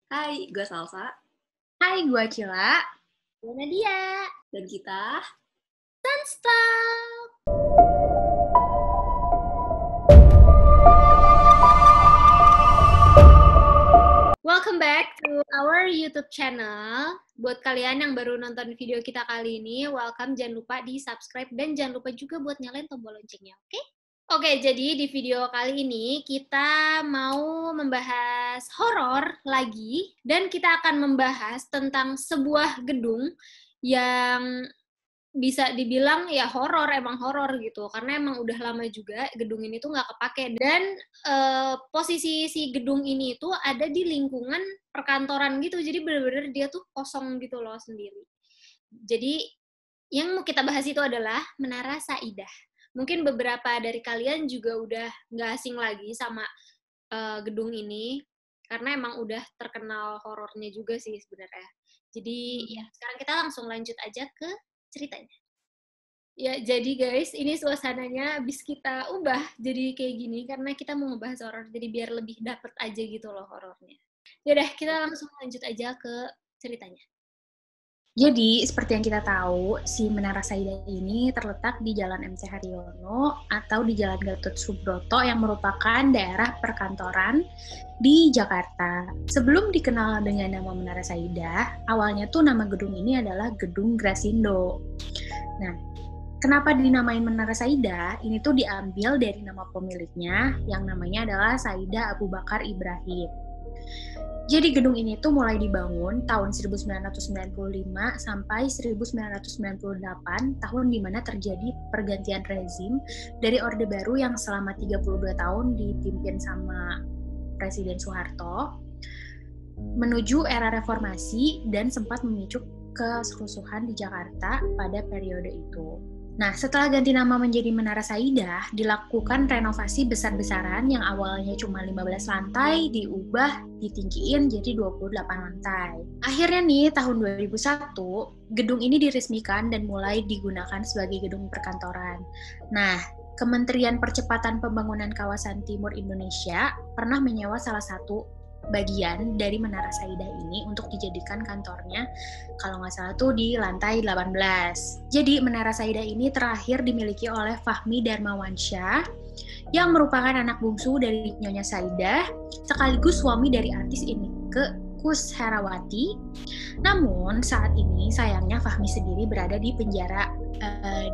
Hai, gue Salsa. Hai, gue Cila. Gue Nadia. Dan kita Sunstalk. Welcome back to our YouTube channel. Buat kalian yang baru nonton video kita kali ini, welcome. Jangan lupa di subscribe dan jangan lupa juga buat nyalain tombol loncengnya, oke? Oke, jadi di video kali ini kita mau membahas horor lagi. Dan kita akan membahas tentang sebuah gedung yang bisa dibilang ya horor, emang horor gitu, karena emang udah lama juga gedung ini tuh nggak kepake, dan posisi si gedung ini tuh ada di lingkungan perkantoran gitu, jadi bener-bener dia tuh kosong gitu loh sendiri. Jadi yang mau kita bahas itu adalah Menara Saidah. Mungkin beberapa dari kalian juga udah nggak asing lagi sama gedung ini, karena emang udah terkenal horornya juga sih sebenarnya. Jadi ya sekarang kita langsung lanjut aja ke ceritanya. Ya, jadi guys, ini suasananya habis kita ubah jadi kayak gini karena kita mau ngebahas horor, jadi biar lebih dapet aja gitu loh horornya. Yaudah, kita langsung lanjut aja ke ceritanya. Jadi, seperti yang kita tahu, si Menara Saidah ini terletak di Jalan MC Haryono atau di Jalan Gatot Subroto yang merupakan daerah perkantoran di Jakarta. Sebelum dikenal dengan nama Menara Saidah, awalnya tuh nama gedung ini adalah Gedung Grasindo. Nah, kenapa dinamain Menara Saidah? Ini tuh diambil dari nama pemiliknya yang namanya adalah Saidah Abu Bakar Ibrahim. Jadi gedung ini tuh mulai dibangun tahun 1995 sampai 1998, tahun di mana terjadi pergantian rezim dari Orde Baru yang selama 32 tahun dipimpin sama Presiden Soeharto, menuju era reformasi dan sempat memicu kerusuhan di Jakarta pada periode itu. Nah, setelah ganti nama menjadi Menara Saidah, dilakukan renovasi besar-besaran yang awalnya cuma 15 lantai, diubah, ditinggiin jadi 28 lantai. Akhirnya nih, tahun 2001, gedung ini diresmikan dan mulai digunakan sebagai gedung perkantoran. Nah, Kementerian Percepatan Pembangunan Kawasan Timur Indonesia pernah menyewa salah satu bagian dari Menara Saidah ini untuk dijadikan kantornya, kalau nggak salah tuh di lantai 18. Jadi Menara Saidah ini terakhir dimiliki oleh Fahmi Darmawansyah yang merupakan anak bungsu dari Nyonya Saidah, sekaligus suami dari artis Inneke Koesherawati. Namun saat ini sayangnya Fahmi sendiri berada di penjara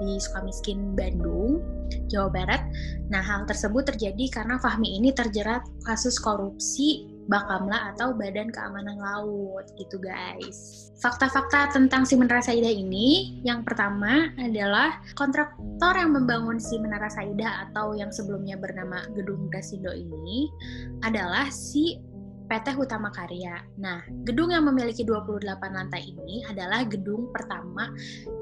di Sukamiskin, Bandung, Jawa Barat. Nah, hal tersebut terjadi karena Fahmi ini terjerat kasus korupsi Bakamla atau Badan Keamanan Laut gitu guys. Fakta-fakta tentang si Menara Saidah ini, yang pertama adalah kontraktor yang membangun si Menara Saidah atau yang sebelumnya bernama Gedung Grasindo ini adalah si PT Hutama Karya. Nah, gedung yang memiliki 28 lantai ini adalah gedung pertama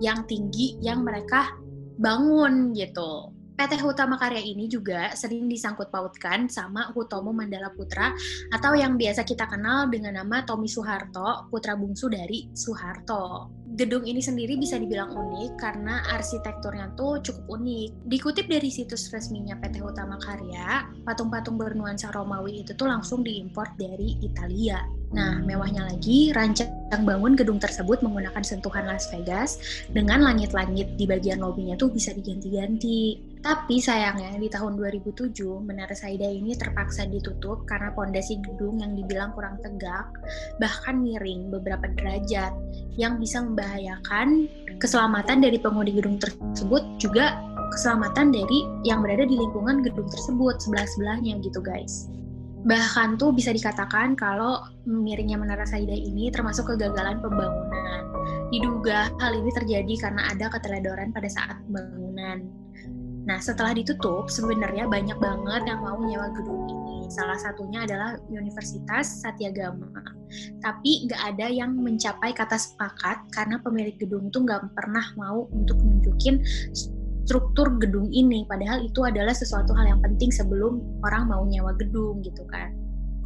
yang tinggi yang mereka bangun gitu. PT Hutama Karya ini juga sering disangkut pautkan sama Hutomo Mandala Putra atau yang biasa kita kenal dengan nama Tommy Soeharto, putra bungsu dari Soeharto. Gedung ini sendiri bisa dibilang unik karena arsitekturnya tuh cukup unik. Dikutip dari situs resminya PT Hutama Karya, patung-patung bernuansa Romawi itu tuh langsung diimpor dari Italia. Nah, mewahnya lagi, rancang bangun gedung tersebut menggunakan sentuhan Las Vegas dengan langit-langit di bagian lobinya tuh bisa diganti-ganti. Tapi sayangnya di tahun 2007, Menara Saidah ini terpaksa ditutup karena pondasi gedung yang dibilang kurang tegak, bahkan miring beberapa derajat, yang bisa membahayakan keselamatan dari penghuni gedung tersebut, juga keselamatan dari yang berada di lingkungan gedung tersebut, sebelah-sebelahnya gitu guys. Bahkan tuh bisa dikatakan kalau miringnya Menara Saidah ini termasuk kegagalan pembangunan. Diduga hal ini terjadi karena ada keteledoran pada saat pembangunan. Nah, setelah ditutup, sebenarnya banyak banget yang mau nyewa gedung ini. Salah satunya adalah Universitas Satyagama. Tapi nggak ada yang mencapai kata sepakat karena pemilik gedung tuh nggak pernah mau untuk nunjukin struktur gedung ini, padahal itu adalah sesuatu hal yang penting sebelum orang mau nyewa gedung gitu kan.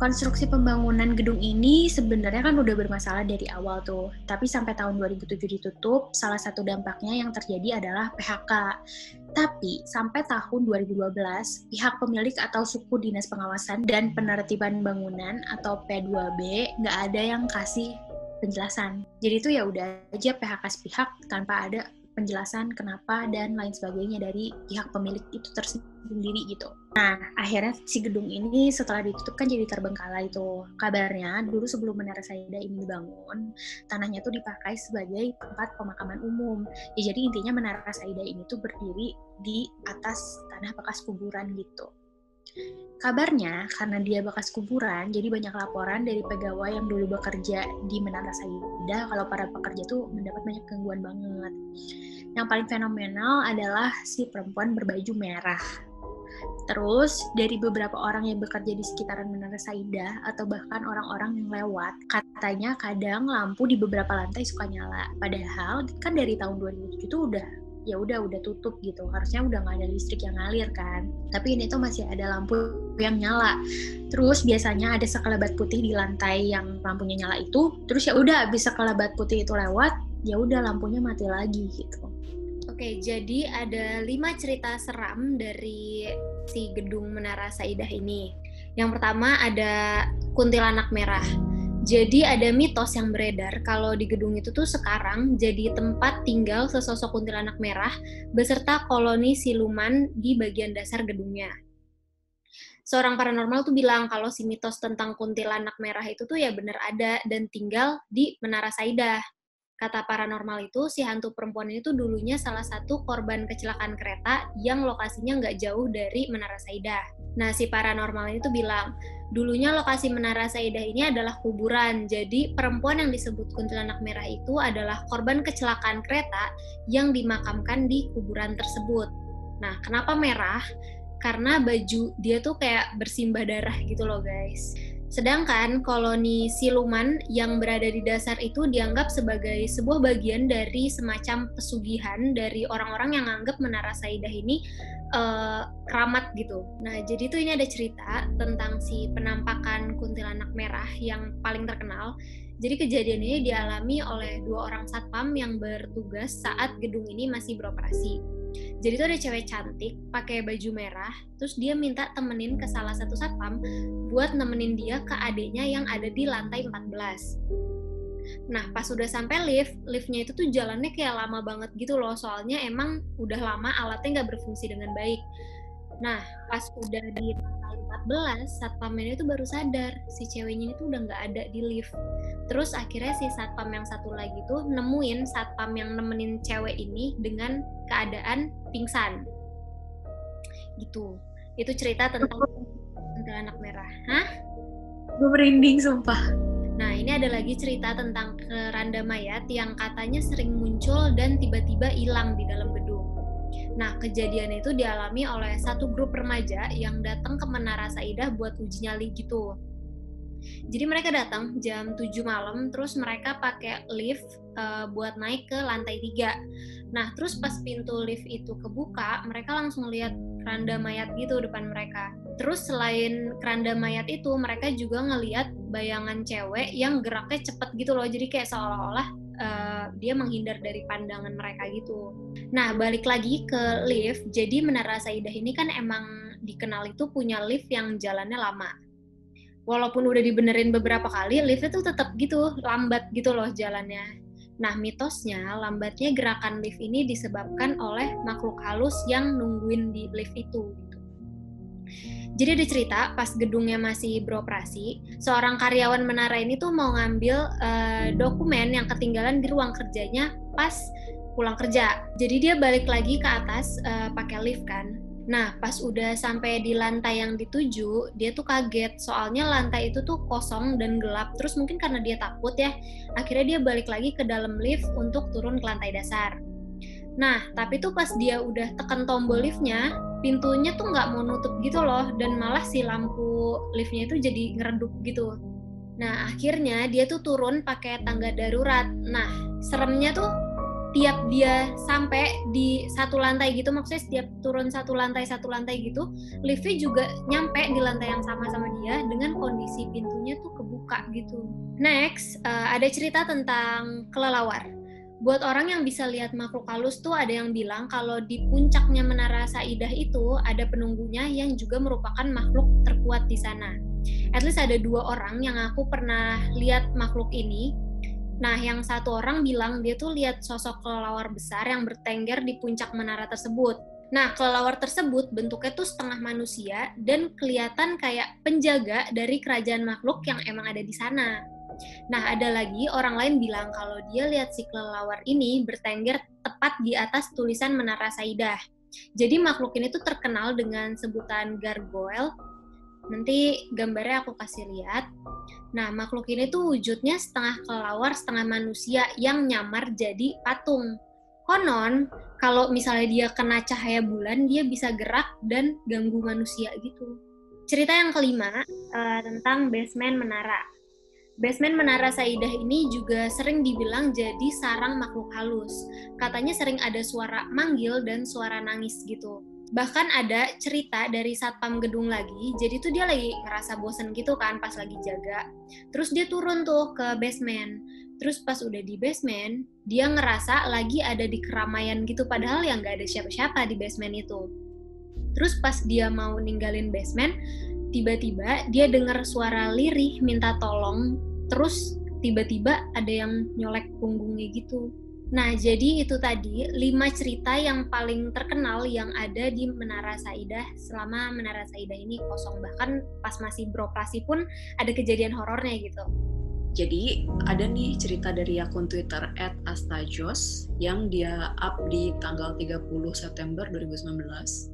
Konstruksi pembangunan gedung ini sebenarnya kan udah bermasalah dari awal tuh. Tapi sampai tahun 2007 ditutup, salah satu dampaknya yang terjadi adalah PHK. Tapi sampai tahun 2012, pihak pemilik atau suku dinas pengawasan dan penertiban bangunan atau P2B nggak ada yang kasih penjelasan. Jadi itu ya udah aja PHK sepihak tanpa ada penjelasan kenapa dan lain sebagainya dari pihak pemilik itu tersendiri gitu. Nah, akhirnya si gedung ini setelah ditutup kan jadi terbengkalai itu. Kabarnya dulu sebelum Menara Saida ini dibangun, tanahnya tuh dipakai sebagai tempat pemakaman umum. Ya, jadi intinya Menara Saida ini tuh berdiri di atas tanah bekas kuburan gitu. Kabarnya karena dia bekas kuburan, jadi banyak laporan dari pegawai yang dulu bekerja di Menara Saida kalau para pekerja tuh mendapat banyak gangguan banget. Yang paling fenomenal adalah si perempuan berbaju merah. Terus dari beberapa orang yang bekerja di sekitaran Menara Saida atau bahkan orang-orang yang lewat, katanya kadang lampu di beberapa lantai suka nyala. Padahal kan dari tahun 2007 itu udah tutup gitu. Harusnya udah nggak ada listrik yang ngalir kan. Tapi ini tuh masih ada lampu yang nyala. Terus biasanya ada sekelebat putih di lantai yang lampunya nyala itu. Terus ya udah habis sekelebat putih itu lewat, ya udah lampunya mati lagi gitu. Oke, jadi ada 5 cerita seram dari si gedung Menara Saidah ini. Yang pertama ada kuntilanak merah. Jadi ada mitos yang beredar kalau di gedung itu tuh sekarang jadi tempat tinggal sesosok kuntilanak merah beserta koloni siluman di bagian dasar gedungnya. Seorang paranormal tuh bilang kalau si mitos tentang kuntilanak merah itu tuh ya bener ada dan tinggal di Menara Saidah. Kata paranormal itu, si hantu perempuan ini tuh dulunya salah satu korban kecelakaan kereta yang lokasinya nggak jauh dari Menara Saidah. Nah, si paranormal ini tuh bilang, dulunya lokasi Menara Saidah ini adalah kuburan, jadi perempuan yang disebut kuntilanak merah itu adalah korban kecelakaan kereta yang dimakamkan di kuburan tersebut. Nah, kenapa merah? Karena baju dia tuh kayak bersimbah darah gitu loh guys. Sedangkan koloni siluman yang berada di dasar itu dianggap sebagai sebuah bagian dari semacam pesugihan dari orang-orang yang anggap Menara Saidah ini keramat gitu. Nah, jadi tuh ini ada cerita tentang si penampakan kuntilanak merah yang paling terkenal. Jadi kejadian ini dialami oleh 2 orang satpam yang bertugas saat gedung ini masih beroperasi. Jadi tuh ada cewek cantik pakai baju merah, terus dia minta temenin ke salah satu satpam buat nemenin dia ke adiknya yang ada di lantai 14. Nah, pas udah sampai liftnya itu tuh jalannya kayak lama banget gitu loh, soalnya emang udah lama alatnya nggak berfungsi dengan baik. Nah, pas udah di lantai 14, satpamnya itu baru sadar si ceweknya itu udah nggak ada di lift. Terus akhirnya si satpam yang satu lagi tuh nemuin satpam yang nemenin cewek ini dengan keadaan pingsan. Gitu. Itu cerita tentang kuntilanak merah. Hah? Gue merinding sumpah. Nah, ini ada lagi cerita tentang keranda mayat yang katanya sering muncul dan tiba-tiba hilang di dalam gedung. Nah, kejadian itu dialami oleh satu grup remaja yang datang ke Menara Saidah buat uji nyali gitu. Jadi mereka datang jam 7 malam, terus mereka pakai lift buat naik ke lantai 3. Nah, terus pas pintu lift itu kebuka, mereka langsung lihat keranda mayat gitu depan mereka. Terus selain keranda mayat itu, mereka juga ngelihat bayangan cewek yang geraknya cepet gitu loh, jadi kayak seolah-olah dia menghindar dari pandangan mereka gitu. Nah, balik lagi ke lift, jadi Menara Saidah ini kan emang dikenal itu punya lift yang jalannya lama. Walaupun udah dibenerin beberapa kali, liftnya tuh tetap gitu, lambat gitu loh jalannya. Nah, mitosnya lambatnya gerakan lift ini disebabkan oleh makhluk halus yang nungguin di lift itu. Gitu. Jadi ada cerita, pas gedungnya masih beroperasi, seorang karyawan menara ini tuh mau ngambil dokumen yang ketinggalan di ruang kerjanya pas pulang kerja. Jadi dia balik lagi ke atas pakai lift kan. Nah, pas udah sampai di lantai yang dituju, dia tuh kaget. Soalnya lantai itu tuh kosong dan gelap. Terus mungkin karena dia takut ya, akhirnya dia balik lagi ke dalam lift untuk turun ke lantai dasar. Nah, tapi tuh pas dia udah tekan tombol liftnya, pintunya tuh nggak mau nutup gitu loh. Dan malah si lampu liftnya itu jadi ngeredup gitu. Nah, akhirnya dia tuh turun pakai tangga darurat. Nah, seremnya tuh tiap dia sampai di satu lantai gitu, maksudnya setiap turun satu lantai gitu, liftnya juga nyampe di lantai yang sama dia dengan kondisi pintunya tuh kebuka gitu. Next, ada cerita tentang kelelawar. Buat orang yang bisa lihat makhluk halus tuh ada yang bilang kalau di puncaknya Menara Saidah itu ada penunggunya yang juga merupakan makhluk terkuat di sana. At least ada 2 orang yang aku pernah lihat makhluk ini. Nah, yang satu orang bilang dia tuh lihat sosok kelelawar besar yang bertengger di puncak menara tersebut. Nah, kelelawar tersebut bentuknya tuh setengah manusia dan kelihatan kayak penjaga dari kerajaan makhluk yang emang ada di sana. Nah, ada lagi orang lain bilang kalau dia lihat si kelelawar ini bertengger tepat di atas tulisan Menara Saidah. Jadi makhluk ini tuh terkenal dengan sebutan gargoyle. Nanti gambarnya aku kasih lihat. Nah, makhluk ini tuh wujudnya setengah kelelawar, setengah manusia yang nyamar jadi patung. Konon, kalau misalnya dia kena cahaya bulan, dia bisa gerak dan ganggu manusia gitu. Cerita yang kelima, tentang basement menara. Basement Menara Saidah ini juga sering dibilang jadi sarang makhluk halus. Katanya sering ada suara manggil dan suara nangis gitu. Bahkan ada cerita dari satpam gedung lagi, jadi tuh dia lagi ngerasa bosen gitu kan pas lagi jaga. Terus dia turun tuh ke basement. Terus pas udah di basement, dia ngerasa lagi ada di keramaian gitu, padahal yang gak ada siapa-siapa di basement itu. Terus pas dia mau ninggalin basement, tiba-tiba dia dengar suara lirih minta tolong, terus tiba-tiba ada yang nyolek punggungnya gitu. Nah, jadi itu tadi 5 cerita yang paling terkenal yang ada di Menara Saidah selama Menara Saidah ini kosong. Bahkan pas masih beroperasi pun ada kejadian horornya gitu. Jadi ada nih cerita dari akun Twitter @astajos yang dia up di tanggal 30 September 2019.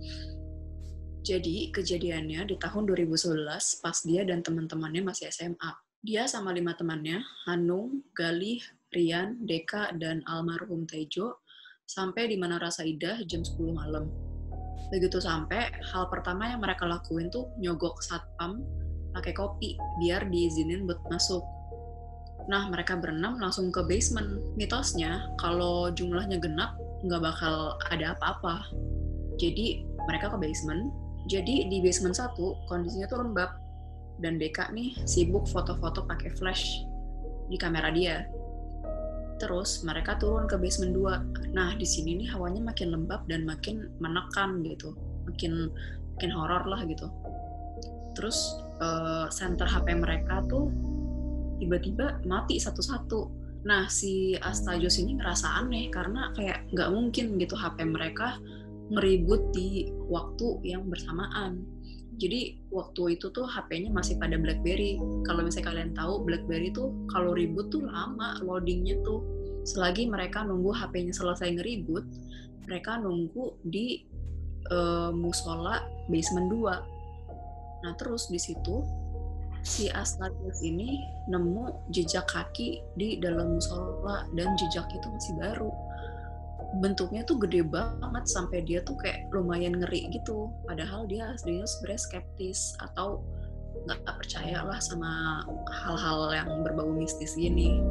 Jadi kejadiannya di tahun 2011 pas dia dan teman-temannya masih SMA. Dia sama 5 temannya, Hanung, Galih, Rian, Deka, dan almarhum Tejo, sampai di Menara Saidah jam 10 malam. Begitu sampai, hal pertama yang mereka lakuin tuh nyogok satpam pakai kopi, biar diizinin buat masuk. Nah, mereka berenam langsung ke basement. Mitosnya, kalau jumlahnya genap, nggak bakal ada apa-apa. Jadi, mereka ke basement. Jadi, di basement 1, kondisinya tuh lembab. Dan Deka nih sibuk foto-foto pakai flash di kamera dia. Terus mereka turun ke basement 2. Nah, di sini nih hawanya makin lembab dan makin menekan gitu. Makin horor lah gitu. Terus center HP mereka tuh tiba-tiba mati satu-satu. Nah, si Astajos ini ngerasa aneh karena kayak nggak mungkin gitu HP mereka ngeribut di waktu yang bersamaan. Jadi waktu itu tuh HP-nya masih pada BlackBerry. Kalau misalnya kalian tahu, BlackBerry tuh kalau ribut tuh lama loadingnya tuh. Selagi mereka nunggu HP-nya selesai ngeribut, mereka nunggu di musola basement 2. Nah terus di situ si Astajos ini nemu jejak kaki di dalam musola dan jejak itu masih baru. Bentuknya tuh gede banget sampai dia tuh kayak lumayan ngeri gitu. Padahal dia aslinya sebenarnya skeptis atau nggak percaya lah sama hal-hal yang berbau mistis gini.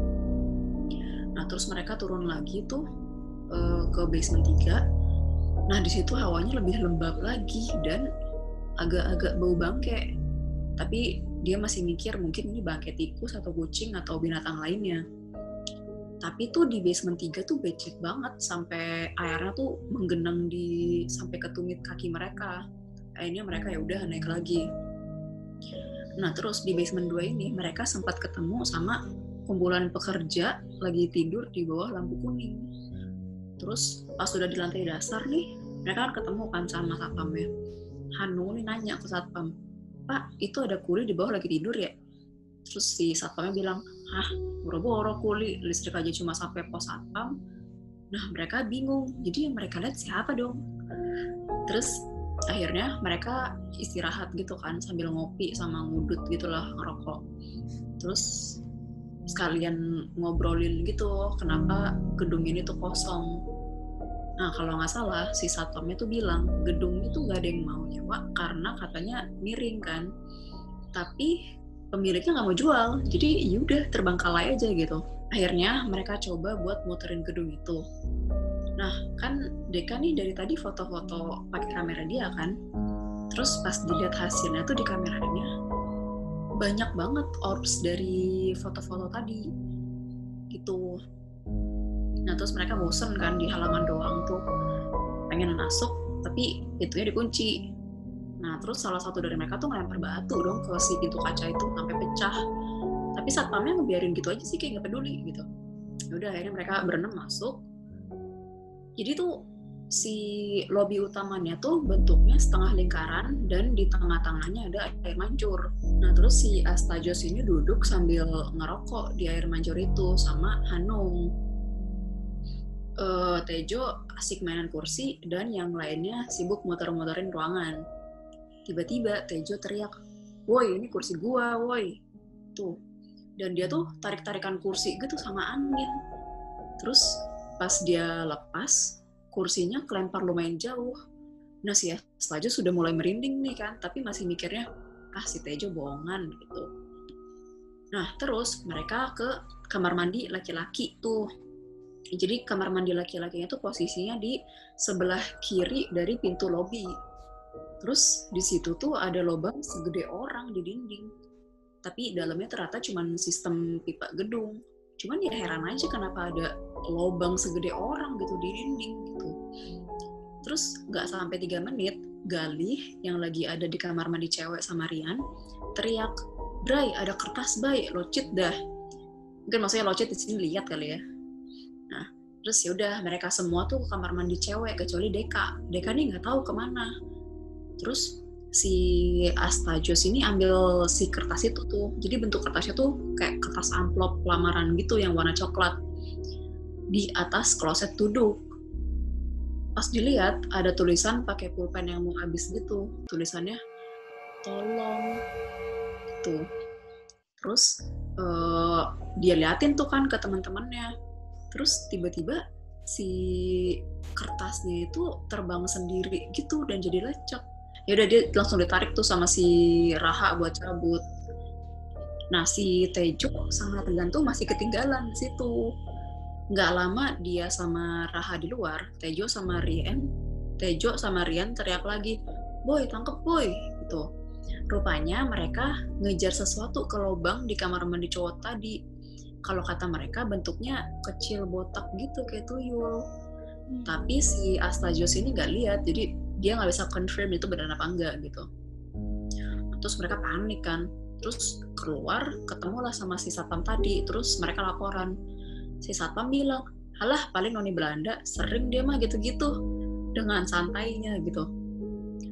Nah terus mereka turun lagi tuh ke basement 3. Nah di situ hawanya lebih lembab lagi dan agak-agak bau bangke. Tapi dia masih mikir mungkin ini bangke tikus atau kucing atau binatang lainnya. Tapi tuh di basement 3 tuh becek banget sampai airnya tuh menggenang sampai ke tumit kaki mereka. Akhirnya mereka ya udah naik lagi. Nah, terus di basement 2 ini mereka sempat ketemu sama kumpulan pekerja lagi tidur di bawah lampu kuning. Terus pas sudah di lantai dasar nih, mereka kan ketemu kan sama satpamnya. Hanung nih nanya ke satpam, "Pak, itu ada kuli di bawah lagi tidur ya?" Terus si satpamnya bilang, "Hah, boro-boro kuli, listrik aja cuma sampai pos satpam." Nah, mereka bingung. Jadi yang mereka lihat siapa dong? Terus akhirnya mereka istirahat gitu kan, sambil ngopi sama ngudut gitulah, ngerokok. Terus sekalian ngobrolin gitu, kenapa gedung ini tuh kosong. Nah, kalau nggak salah, si satpamnya tuh bilang, gedung itu nggak ada yang mau nyewa karena katanya miring kan. Tapi pemiliknya nggak mau jual, jadi yaudah terbengkalai aja gitu. Akhirnya mereka coba buat muterin gedung itu. Nah, kan Deka nih dari tadi foto-foto pakai kamera dia kan. Terus pas dilihat hasilnya tuh di kameranya, banyak banget orbs dari foto-foto tadi. Gitu. Nah, terus mereka bosen kan di halaman doang tuh. Pengen masuk, tapi pintunya dikunci. Nah, terus salah satu dari mereka tuh ngelempar batu dong ke si pintu kaca itu sampai pecah. Tapi satpamnya ngebiarin gitu aja sih, kayak nggak peduli gitu. Yaudah, akhirnya mereka berenam masuk. Jadi tuh si lobi utamanya tuh bentuknya setengah lingkaran dan di tengah-tengahnya ada air mancur. Nah, terus si Astajos ini duduk sambil ngerokok di air mancur itu sama Hanung. Tejo asik mainan kursi dan yang lainnya sibuk muter-muterin ruangan. Tiba-tiba Tejo teriak, "Woi, ini kursi gua, woi." Tuh. Dan dia tuh tarik-tarikan kursi gitu sama angin. Terus pas dia lepas, kursinya kelempar lumayan jauh. Nah, si Astajos sudah mulai merinding nih kan, tapi masih mikirnya, si Tejo bohongan gitu. Nah, terus mereka ke kamar mandi laki-laki tuh. Jadi kamar mandi laki-lakinya tuh posisinya di sebelah kiri dari pintu lobi. Terus di situ tuh ada lubang segede orang di dinding. Tapi dalamnya ternyata cuma sistem pipa gedung. Cuman ya heran aja kenapa ada lubang segede orang gitu di dinding gitu. Terus nggak sampai 3 menit, Galih yang lagi ada di kamar mandi cewek sama Rian teriak, "Bray, ada kertas, Bay, locit dah." Mungkin maksudnya locit di sini lihat kali ya. Nah, terus yaudah mereka semua tuh ke kamar mandi cewek kecuali Deka. Deka nih nggak tahu kemana. Terus si Astajos ini ambil si kertas itu tuh. Jadi bentuk kertasnya tuh kayak kertas amplop lamaran gitu yang warna coklat. Di atas kloset duduk. Pas dilihat ada tulisan pakai pulpen yang mau habis gitu. Tulisannya tolong gitu. Terus dia liatin tuh kan ke teman-temannya. Terus tiba-tiba si kertasnya itu terbang sendiri gitu dan jadi lecek. Ya udah dia langsung ditarik tuh sama si Raha buat cabut. Nah, si Tejo sama Rian tuh masih ketinggalan di situ. Nggak lama dia sama Raha di luar, Tejo sama Rian teriak lagi, "Boy, tangkep boy!" gitu. Rupanya mereka ngejar sesuatu ke lubang di kamar mandi cowok tadi. Kalau kata mereka bentuknya kecil botak gitu kayak tuyul. Tapi si Astajos ini nggak lihat, jadi dia nggak bisa confirm itu benar apa enggak gitu. Terus mereka panik kan, terus keluar ketemulah sama si satpam tadi, terus mereka laporan. Si satpam bilang, "Halah, paling noni Belanda, sering dia mah gitu-gitu," dengan santainya gitu.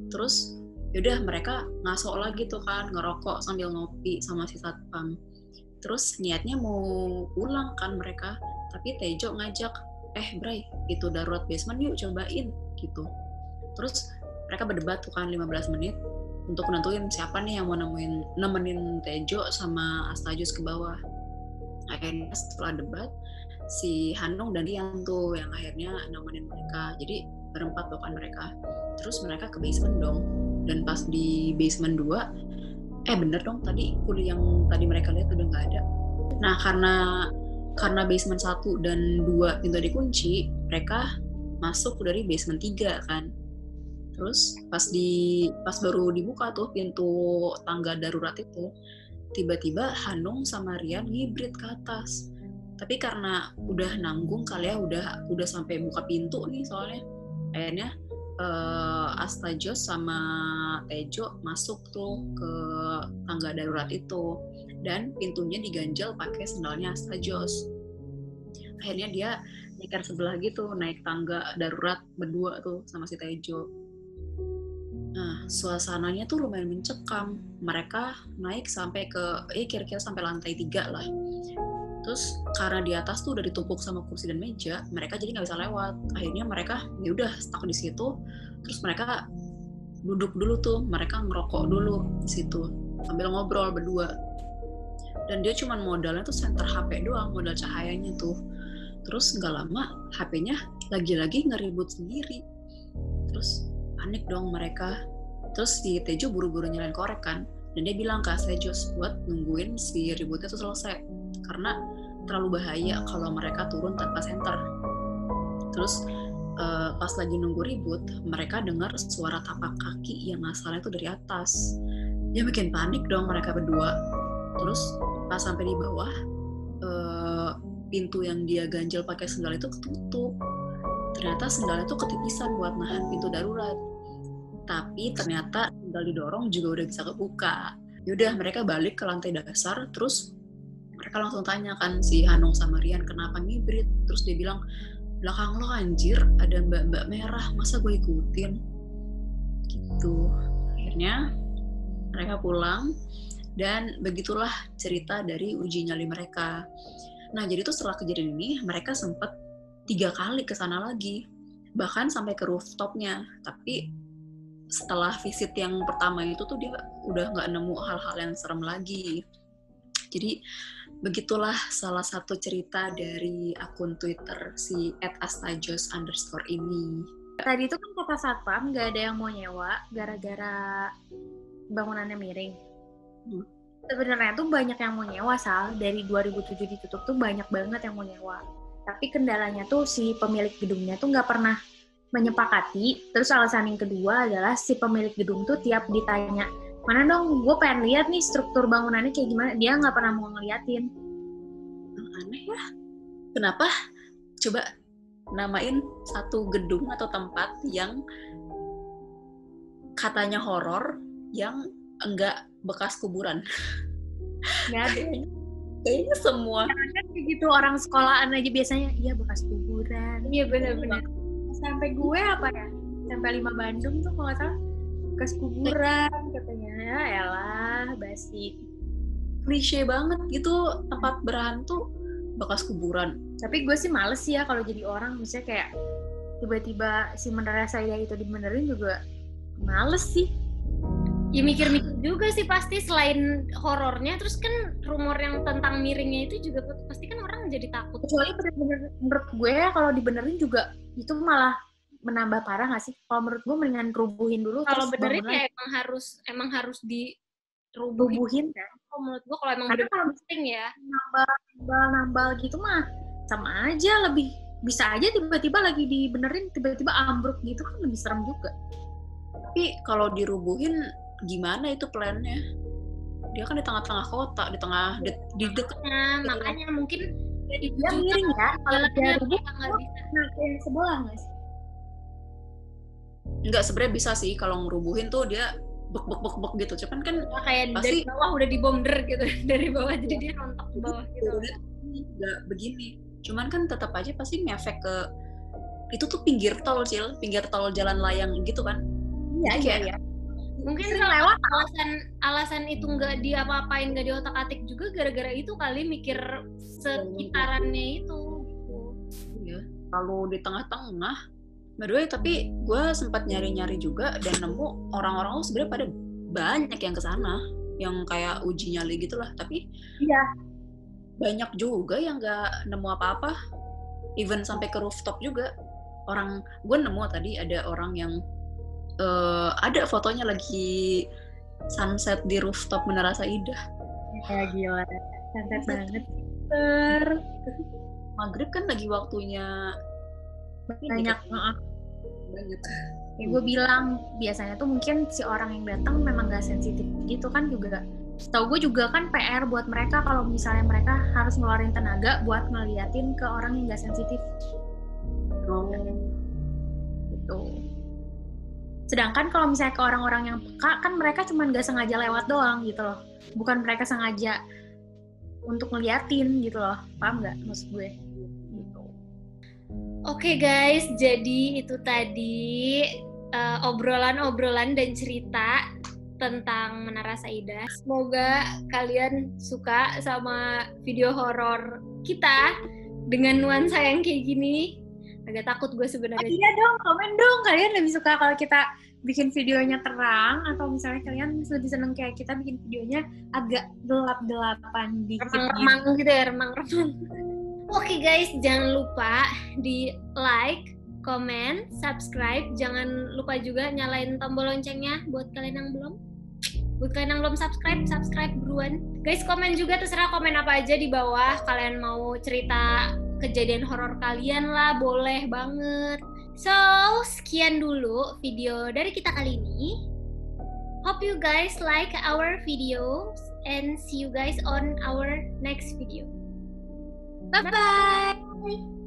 Terus yaudah mereka ngasok lagi tuh kan, ngerokok sambil ngopi sama si satpam. Terus niatnya mau pulang kan mereka, tapi Tejo ngajak, "Bray, itu darurat basement yuk cobain," gitu. Terus mereka berdebat tuh kan 15 menit untuk nentuin siapa nih yang mau nemenin Tejo sama Astajos ke bawah. Akhirnya setelah debat, si Hanung dan Rian tuh yang akhirnya nemenin mereka. Jadi berempat tuh kan mereka. Terus mereka ke basement dong. Dan pas di basement 2, bener dong tadi kulit yang tadi mereka lihat udah nggak ada. Nah, karena basement 1 dan 2 pintu dikunci, mereka masuk dari basement 3 kan. Terus pas baru dibuka tuh pintu tangga darurat itu, tiba-tiba Hanung sama Rian ngibrit ke atas. Tapi karena udah nanggung kali ya, udah sampai buka pintu nih soalnya. Akhirnya Astajos sama Tejo masuk tuh ke tangga darurat itu dan pintunya diganjal pakai sendalnya Astajos. Akhirnya dia nyeker sebelah gitu, naik tangga darurat berdua tuh sama si Tejo. Nah, suasananya tuh lumayan mencekam. Mereka naik sampai ke kira-kira sampai lantai 3 lah. Terus karena di atas tuh udah ditumpuk sama kursi dan meja, mereka jadi nggak bisa lewat. Akhirnya mereka ya udah stuck di situ. Terus mereka duduk dulu tuh, mereka ngerokok dulu di situ sambil ngobrol berdua. Dan dia cuma modalnya tuh senter HP doang, modal cahayanya tuh. Terus nggak lama HP-nya lagi-lagi ngeribut sendiri. Terus panik dong mereka. Terus si Tejo buru-buru nyalain korek kan, dan dia bilang ke Astajos buat nungguin si ributnya tuh selesai karena terlalu bahaya kalau mereka turun tanpa senter. Terus pas lagi nunggu ribut, mereka dengar suara tapak kaki yang asalnya itu dari atas. Ya makin panik dong mereka berdua. Terus pas sampai di bawah, pintu yang dia ganjel pakai sendal itu ketutup. Ternyata sendalnya tuh ketipisan buat nahan pintu darurat. Tapi ternyata tinggal didorong juga udah bisa kebuka. Yaudah mereka balik ke lantai dasar, terus mereka langsung tanya kan si Hanung sama Rian kenapa ngibrit. Terus dia bilang, belakang lo anjir ada mbak-mbak merah, masa gue ikutin? Gitu. Akhirnya mereka pulang dan begitulah cerita dari uji nyali mereka. Nah jadi tuh setelah kejadian ini mereka sempat 3 kali kesana lagi, bahkan sampai ke rooftopnya. Tapi setelah visit yang pertama itu tuh dia udah nggak nemu hal-hal yang serem lagi. Jadi begitulah salah satu cerita dari akun Twitter si @astajos_ ini. Tadi itu kan kata satpam nggak ada yang mau nyewa gara-gara bangunannya miring. Sebenarnya tuh banyak yang mau nyewa, Sal. Dari 2007 ditutup tuh banyak banget yang mau nyewa. Tapi kendalanya tuh si pemilik gedungnya tuh nggak pernah menyepakati. Terus alasan yang kedua adalah si pemilik gedung tuh tiap ditanya, mana dong, gue pengen lihat nih struktur bangunannya kayak gimana, dia nggak pernah mau ngeliatin. Aneh ya. Kenapa? Coba namain satu gedung atau tempat yang katanya horor yang enggak bekas kuburan. Nggak ada. Kayaknya semua. Kan kayak gitu, orang sekolahan aja biasanya, iya bekas kuburan. Iya benar-benar. Sampai gue apa ya? Sampai 5 Bandung tuh kalau nggak salah bekas kuburan katanya. Ya elah, basi. Klise banget gitu tempat berhantu bekas kuburan. Tapi gue sih males sih ya kalau jadi orang, misalnya kayak tiba-tiba si Menara Saida itu dibenerin juga males sih. Ya mikir-mikir juga sih pasti, selain horornya, terus kan rumor yang tentang miringnya itu juga pasti kan orang jadi takut. Kecuali bener-bener menurut gue ya kalau dibenerin juga itu malah menambah parah nggak sih? Kalau menurut gue mendingan rubuhin dulu. Kalau benerin ya emang harus dirubuhin kan? Kalau menurut gue kalau emang bener penting ya nambal gitu mah sama aja, lebih bisa aja tiba-tiba lagi dibenerin tiba-tiba ambruk gitu kan lebih serem juga. Tapi kalau dirubuhin gimana itu plannya? Dia kan di tengah-tengah kota, di dekatnya, makanya mungkin dia miring ya. Kalau dia rubuh nggak bisa. Nah, yang sebelah nggak sih? Enggak, sebenarnya bisa sih kalau ngerubuhin tuh dia bek gitu. Cuman kan kayak pasti, dari bawah udah dibomber gitu, dari bawah jadi dia rontok ke bawah gitu. Enggak begini. Cuman kan tetap aja pasti ngefek ke itu tuh pinggir tol jalan layang gitu kan. Iya. Mungkin lewat alasan itu nggak diapa-apain, nggak diotak-atik juga gara-gara itu kali, mikir sekitarannya itu gitu. Iya, kalau di tengah-tengah. By the way, tapi gue sempat nyari-nyari juga dan nemu orang-orang sebenarnya pada banyak yang kesana, yang kayak uji nyali gitulah. Tapi iya, banyak juga yang nggak nemu apa-apa, even sampai ke rooftop juga. Gue nemu tadi ada orang yang ada fotonya lagi sunset di rooftop Menara Saida. Ya gila, sunset banget. Maghrib kan lagi waktunya banyak. Ya gue bilang biasanya tuh mungkin si orang yang datang memang gak sensitif gitu kan juga. Setahu gue juga kan PR buat mereka kalau misalnya mereka harus ngeluarin tenaga buat ngeliatin ke orang yang gak sensitif. Gitu. Sedangkan kalau misalnya ke orang-orang yang peka, kan mereka cuma gak sengaja lewat doang gitu loh. Bukan mereka sengaja untuk ngeliatin gitu loh. Paham gak maksud gue? Gitu. Oke guys, jadi itu tadi obrolan-obrolan dan cerita tentang Menara Saida. Semoga kalian suka sama video horor kita dengan nuansa yang kayak gini. Agak takut gue sebenarnya. Iya dong, komen dong. Kalian lebih suka kalau kita bikin videonya terang atau misalnya kalian lebih seneng kayak kita bikin videonya agak gelap-gelapan dikit. Remang-remang gitu ya, remang-remang. Oke guys, jangan lupa di like, komen, subscribe. Jangan lupa juga nyalain tombol loncengnya buat kalian yang belum. Buat kalian yang belum subscribe buruan. Guys, komen juga, terserah komen apa aja di bawah. Kalian mau cerita kejadian horor kalian lah, boleh banget. So, sekian dulu video dari kita kali ini. Hope you guys like our videos and see you guys on our next video. Bye-bye!